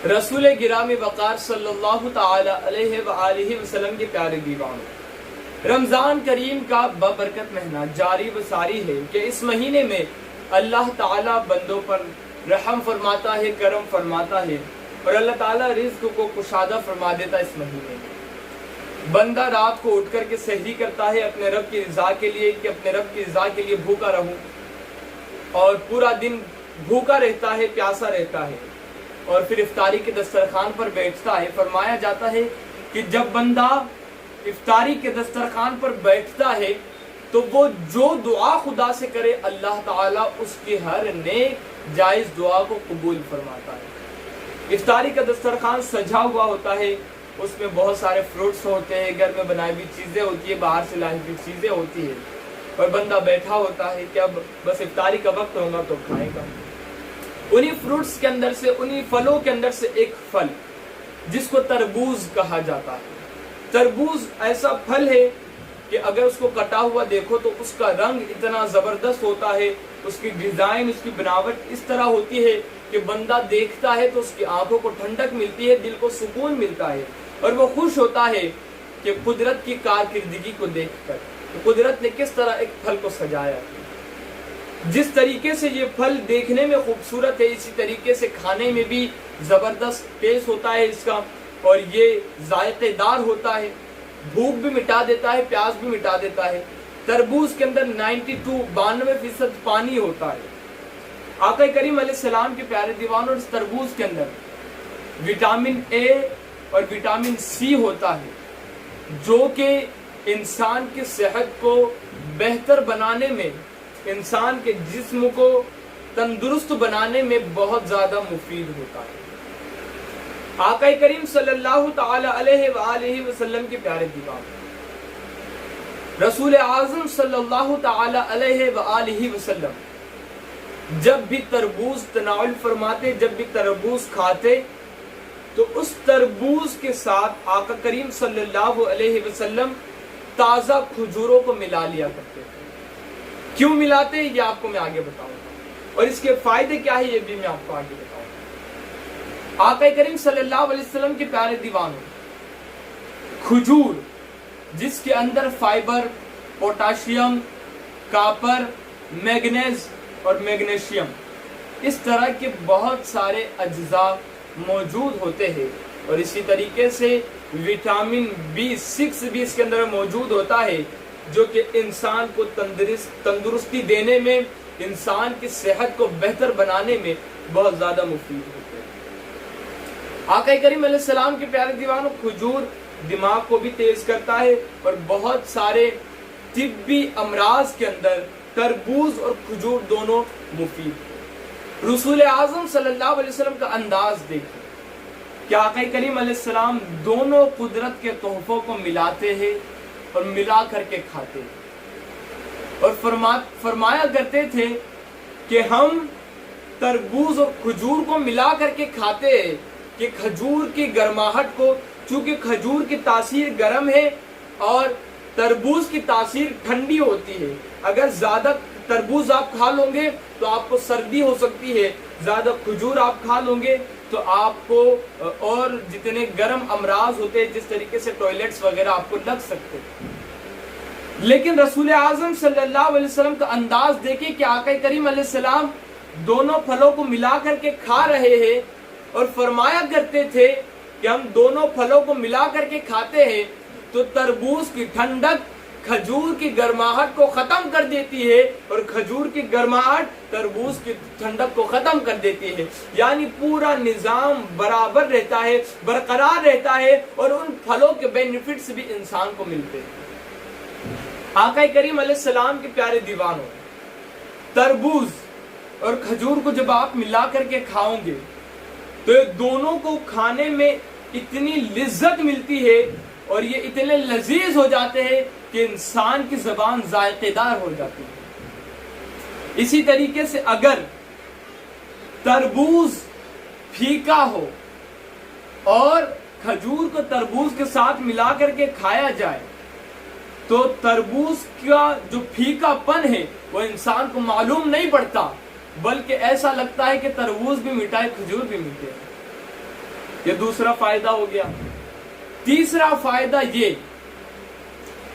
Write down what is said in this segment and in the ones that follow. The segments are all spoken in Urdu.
رسول گرامی وقار صلی اللہ تعالی علیہ وآلہ وسلم کے پیارے دیوانوں، رمضان کریم کا بابرکت مہینہ جاری و ساری ہے کہ اس مہینے میں اللہ تعالی بندوں پر رحم فرماتا ہے، کرم فرماتا ہے، اور اللہ تعالی رزق کو کشادہ فرما دیتا ہے۔ اس مہینے میں بندہ رات کو اٹھ کر کے سحری کرتا ہے اپنے رب کی رضا کے لیے کہ اپنے رب کی رضا کے لیے بھوکا رہوں، اور پورا دن بھوکا رہتا ہے، پیاسا رہتا ہے، اور پھر افطاری کے دسترخوان پر بیٹھتا ہے۔ فرمایا جاتا ہے کہ جب بندہ افطاری کے دسترخوان پر بیٹھتا ہے تو وہ جو دعا خدا سے کرے اللہ تعالیٰ اس کی ہر نیک جائز دعا کو قبول فرماتا ہے۔ افطاری کا دسترخوان سجا ہوا ہوتا ہے، اس میں بہت سارے فروٹس ہوتے ہیں، گھر میں بنائی ہوئی چیزیں ہوتی ہیں، باہر سے لائی ہوئی چیزیں ہوتی ہیں، اور بندہ بیٹھا ہوتا ہے کہ اب بس افطاری کا وقت ہوگا تو کھائے گا۔ انہی فروٹس کے اندر سے، انہی پھلوں کے اندر سے ایک پھل جس کو تربوز کہا جاتا ہے۔ تربوز ایسا پھل ہے کہ اگر اس کو کٹا ہوا دیکھو تو اس کا رنگ اتنا زبردست ہوتا ہے، اس کی ڈیزائن، اس کی بناوٹ اس طرح ہوتی ہے کہ بندہ دیکھتا ہے تو اس کی آنکھوں کو ٹھنڈک ملتی ہے، دل کو سکون ملتا ہے، اور وہ خوش ہوتا ہے کہ قدرت کی کارکردگی کو دیکھ کر قدرت نے کس طرح ایک پھل کو سجایا ہے۔ جس طریقے سے یہ پھل دیکھنے میں خوبصورت ہے، اسی طریقے سے کھانے میں بھی زبردست ٹیسٹ ہوتا ہے اس کا، اور یہ ذائقے دار ہوتا ہے، بھوک بھی مٹا دیتا ہے، پیاس بھی مٹا دیتا ہے۔ تربوز کے اندر 92% پانی ہوتا ہے۔ آقا کریم علیہ السلام کے پیارے دیوانوں، اس تربوز کے اندر وٹامن اے اور وٹامن سی ہوتا ہے، جو کہ انسان کی صحت کو بہتر بنانے میں، انسان کے جسم کو تندرست بنانے میں بہت زیادہ مفید ہوتا ہے۔ آقا کریم صلی اللہ تعالی علیہ وآلہ وسلم کے پیارے دیوان، رسول اعظم صلی اللہ تعالی علیہ وآلہ وسلم جب بھی تربوز تناول فرماتے، جب بھی تربوز کھاتے، تو اس تربوز کے ساتھ آقا کریم صلی اللہ علیہ وسلم تازہ کھجوروں کو ملا لیا کرتے تھے۔ کیوں ملاتے ہیں یہ آپ کو میں آگے بتاؤں گا، اور اس کے فائدے کیا ہے یہ بھی میں آپ کو آگے بتاؤں گا۔ آقا کریم صلی اللہ علیہ وسلم کے پیارے دیوانوں، کھجور جس کے اندر فائبر، پوٹاشیم، کاپر، میگنیز اور میگنیشیم، اس طرح کے بہت سارے اجزاء موجود ہوتے ہیں، اور اسی طریقے سے وٹامن B6 بھی اس کے اندر موجود ہوتا ہے، جو کہ انسان کو تندرستی دینے میں، انسان کی صحت کو بہتر بنانے میں بہت زیادہ مفید ہوتے ہیں۔ آقا کریم علیہ السلام کے پیارے دیوانوں، کھجور دماغ کو بھی تیز کرتا ہے، اور بہت سارے طبی امراض کے اندر تربوز اور کھجور دونوں مفید ہیں۔ رسول اعظم صلی اللہ علیہ وسلم کا انداز دیکھیں کہ آقا کریم علیہ السلام دونوں قدرت کے تحفوں کو ملاتے ہیں اور ملا کر کے کھاتے ہیں، اور فرمایا کرتے تھے کہ ہم تربوز اور کھجور کو ملا کر کے کھاتے ہیں کہ کھجور کی گرماہٹ کو، چونکہ کھجور کی تاثیر گرم ہے اور تربوز کی تاثیر ٹھنڈی ہوتی ہے، اگر زیادہ تربوز آپ کھا لوں گے تو آپ کو سردی ہو سکتی ہے، زیادہ کھجور آپ کھا لوں گے تو آپ کو اور جتنے گرم امراض ہوتے ہیں، جس طریقے سے ٹوائلٹس وغیرہ آپ کو لگ سکتے ہیں۔ لیکن رسول اعظم صلی اللہ علیہ وسلم کا انداز دیکھیں کہ آقا کریم علیہ السلام دونوں پھلوں کو ملا کر کے کھا رہے ہیں، اور فرمایا کرتے تھے کہ ہم دونوں پھلوں کو ملا کر کے کھاتے ہیں تو تربوز کی ٹھنڈک کھجور کی گرماہٹ کو ختم کر دیتی ہے، اور کھجور کی گرماہٹ تربوز کی ٹھنڈک کو ختم کر دیتی ہے، یعنی پورا نظام برابر رہتا ہے، برقرار رہتا ہے، اور ان پھلوں کے بینیفٹس بھی انسان کو ملتے ہیں۔ آقا کریم علیہ السلام کے پیارے دیوانوں، تربوز اور کھجور کو جب آپ ملا کر کے کھاؤ گے تو یہ دونوں کو کھانے میں اتنی لذت ملتی ہے، اور یہ اتنے لذیذ ہو جاتے ہیں کہ انسان کی زبان ذائقے دار ہو جاتی ہے۔ اسی طریقے سے اگر تربوز پھیکا ہو اور کھجور کو تربوز کے ساتھ ملا کر کے کھایا جائے تو تربوز کا جو پھیکا پن ہے وہ انسان کو معلوم نہیں پڑتا، بلکہ ایسا لگتا ہے کہ تربوز بھی میٹھا ہے، کھجور بھی میٹھے ہے۔ یہ دوسرا فائدہ ہو گیا۔ تیسرا فائدہ یہ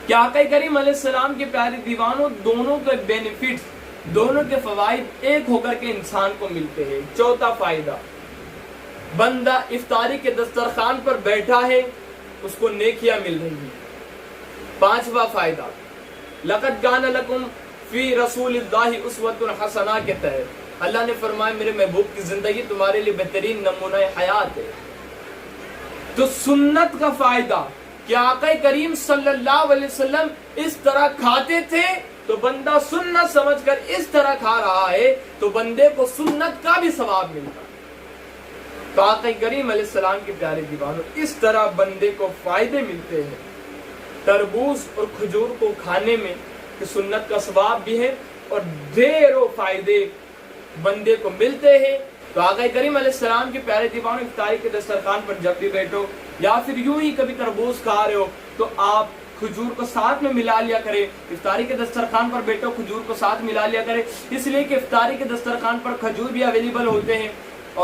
کہ آقا کریم علیہ السلام کے پیارے دیوانوں دونوں کے بینیفٹس، دونوں کے فوائد ایک ہو کر کے انسان کو ملتے ہیں۔ چوتھا فائدہ، بندہ افطاری کے دسترخوان پر بیٹھا ہے، اس کو نیکیاں مل رہی ہیں۔ پانچواں فائدہ، لقد کان لکم فی رسول اللہ اسوۃ حسنہ کے تحت اللہ نے فرمایا میرے محبوب کی زندگی تمہارے لیے بہترین نمونہ حیات ہے۔ تو سنت کا فائدہ کہ آقا کریم صلی اللہ علیہ وسلم اس طرح کھاتے تھے تو بندہ سنت سمجھ کر اس طرح کھا رہا ہے تو بندے کو سنت کا بھی ثواب ملتا ہے۔ تو آقا کریم علیہ السلام کے پیارے دیوانوں اس طرح بندے کو فائدے ملتے ہیں تربوز اور کھجور کو کھانے میں، کہ سنت کا ثواب بھی ہے اور ڈھیروں فائدے بندے کو ملتے ہیں۔ تو آقا کریم علیہ السلام کے پیارے دیوانوں افطاری کے دسترخوان پر جب بھی بیٹھو یا پھر یوں ہی کبھی تربوز کھا رہے ہو تو آپ کھجور کو ساتھ میں ملا لیا کرے۔ افطاری کے دسترخوان پر بیٹھو کھجور کو ساتھ ملا لیا کرے، اس لیے کہ افطاری کے دسترخوان پر کھجور بھی اویلیبل ہوتے ہیں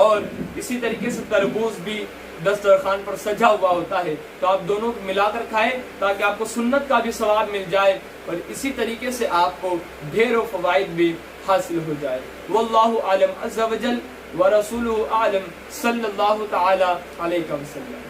اور اسی طریقے سے تربوز بھی دسترخوان پر سجا ہوا ہوتا ہے۔ تو آپ دونوں کو ملا کر کھائیں تاکہ آپ کو سنت کا بھی ثواب مل جائے اور اسی طریقے سے آپ کو ڈھیروں فوائد بھی حاصل ہو جائے۔ واللہ اعلم عز وجل ورسولہ اعلم صلی اللہ تعالی علیہ وسلم۔